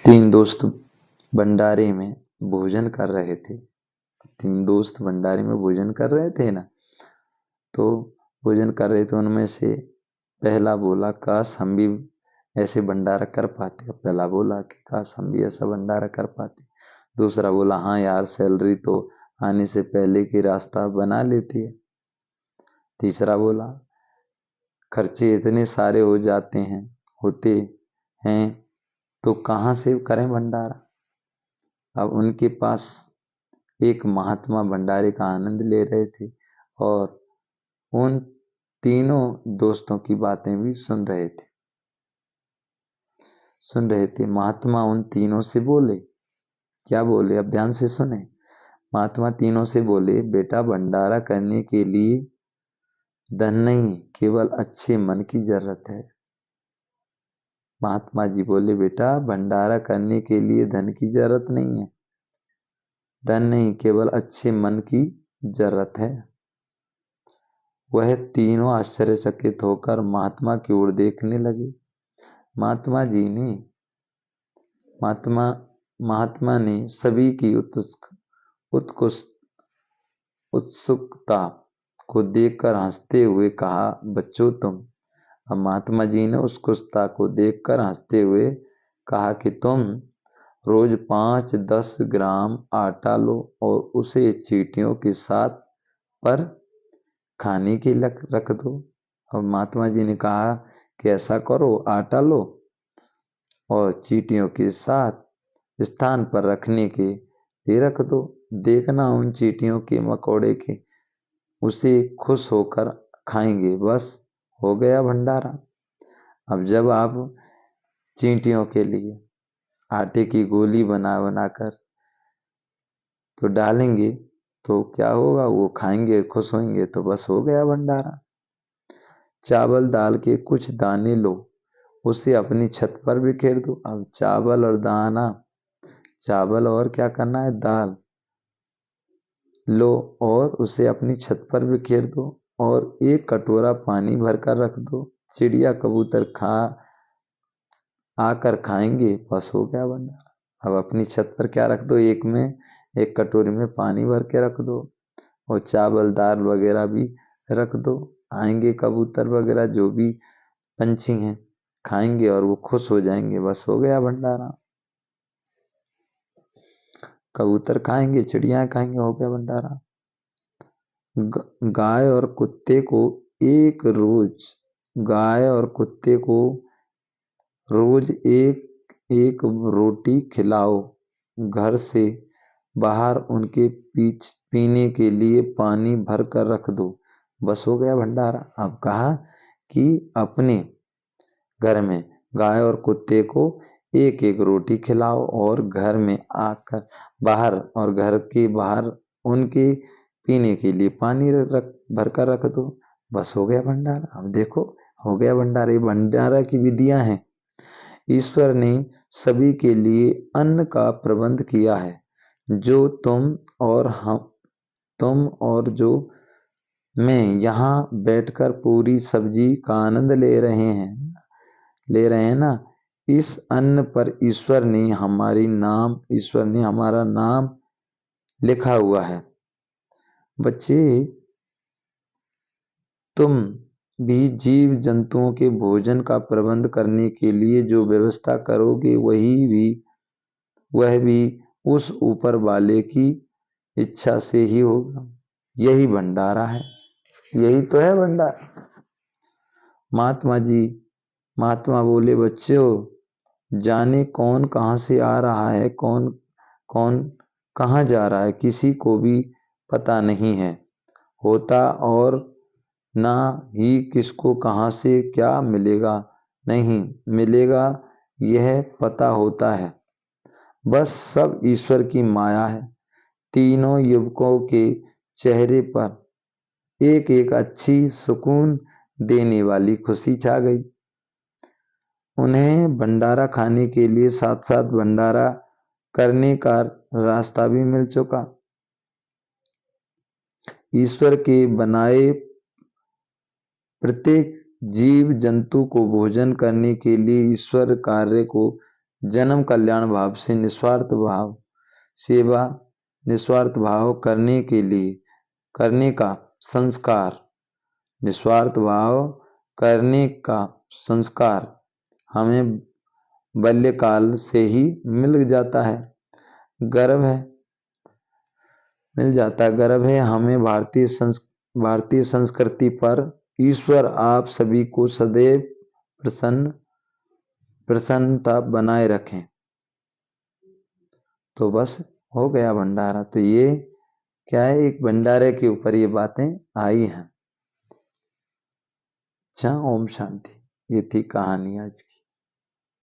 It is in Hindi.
तीन दोस्त भंडारे में भोजन कर रहे थे। तीन दोस्त भंडारे में भोजन कर रहे थे ना, तो भोजन कर रहे थे। उनमें से पहला बोला, काश हम भी ऐसे भंडारा कर पाते। पहला बोला कि काश हम भी ऐसा भंडारा कर पाते। दूसरा बोला, हाँ यार, सैलरी तो आने से पहले की रास्ता बना लेती है। तीसरा बोला, खर्चे इतने सारे होते हैं तो कहाँ से करें भंडारा। अब उनके पास एक महात्मा भंडारे का आनंद ले रहे थे और उन तीनों दोस्तों की बातें भी सुन रहे थे। महात्मा उन तीनों से बोले, क्या बोले, अब ध्यान से सुने। महात्मा तीनों से बोले, बेटा, भंडारा करने के लिए धन नहीं, केवल अच्छे मन की जरूरत है। महात्मा जी बोले, बेटा, भंडारा करने के लिए धन की जरूरत नहीं है। धन नहीं, केवल अच्छे मन की जरूरत है। वह तीनों आश्चर्यचकित होकर महात्मा की ओर देखने लगे। महात्मा ने सभी की उत्सुकता को देखकर हंसते हुए कहा, बच्चों तुम। अब महात्मा जी ने उत्सुकता को देखकर हंसते हुए कहा कि तुम रोज 5-10 ग्राम आटा लो और उसे चींटियों के साथ पर खाने के लिए रख दो। अब महात्मा जी ने कहा कि ऐसा करो, आटा लो और चींटियों के साथ स्थान पर रखने के लिए रख दो। देखना उन चींटियों के मकोड़े के उसे खुश होकर खाएंगे, बस हो गया भंडारा। अब जब आप चींटियों के लिए आटे की गोली बनाकर तो डालेंगे तो क्या होगा, वो खाएंगे, खुश होंगे, तो बस हो गया भंडारा। चावल दाल के कुछ दाने लो, उसे अपनी छत पर बिखेर दो। अब चावल और दाना, चावल और क्या करना है, दाल लो और उसे अपनी छत पर बिखेर दो और एक कटोरा पानी भरकर रख दो। चिड़िया कबूतर आकर खाएंगे, बस हो गया भंडारा। अब अपनी छत पर क्या रख दो, एक कटोरी में पानी भर के रख दो और चावल दाल वगैरह भी रख दो। आएंगे कबूतर वगैरह, जो भी पंछी हैं, खाएंगे और वो खुश हो जाएंगे, बस हो गया भंडारा। कबूतर खाएंगे, चिड़िया खाएंगे, हो गया भंडारा। गाय और कुत्ते को रोज एक रोटी खिलाओ। घर से बाहर उनके पीने के लिए पानी भर कर रख दो, बस हो गया भंडारा। अब कहा कि अपने घर में गाय और कुत्ते को एक रोटी खिलाओ और घर में आकर घर के बाहर उनके पीने के लिए पानी भर कर रख दो, बस हो गया भंडारा। अब देखो, हो गया भंडारा। ये भंडारा की विधियां हैं। ईश्वर ने सभी के लिए अन्न का प्रबंध किया है। जो तुम और जो मैं यहाँ बैठकर पूरी सब्जी का आनंद ले रहे हैं ना, इस अन्न पर ईश्वर ने हमारा नाम लिखा हुआ है। बच्चे, तुम भी जीव जंतुओं के भोजन का प्रबंध करने के लिए जो व्यवस्था करोगे वह भी उस ऊपर वाले की इच्छा से ही होगा। यही भंडारा है, यही तो है भंडारा। महात्मा बोले, बच्चों, जाने कौन कहां से आ रहा है, कौन कहां जा रहा है, किसी को भी पता नहीं है होता, और ना ही किसको कहां से क्या नहीं मिलेगा यह पता होता है। बस सब ईश्वर की माया है। तीनों युवकों के चेहरे पर एक अच्छी सुकून देने वाली खुशी छा गई। उन्हें भंडारा खाने के लिए साथ साथ भंडारा करने का रास्ता भी मिल चुका। ईश्वर के बनाए प्रत्येक जीव जंतु को भोजन करने के लिए ईश्वर कार्य को जन्म कल्याण भाव से निस्वार्थ भाव सेवा निस्वार्थ भाव करने का संस्कार निस्वार्थ भाव करने का संस्कार हमें बाल्यकाल से ही मिल जाता है। गर्व है हमें भारतीय संस्कृति पर। ईश्वर आप सभी को सदैव प्रसन्नता बनाए रखें। तो बस हो गया भंडारा। तो ये क्या है, एक भंडारे के ऊपर ये बातें आई हैं। अच्छा, ओम शांति। ये थी कहानी आज की।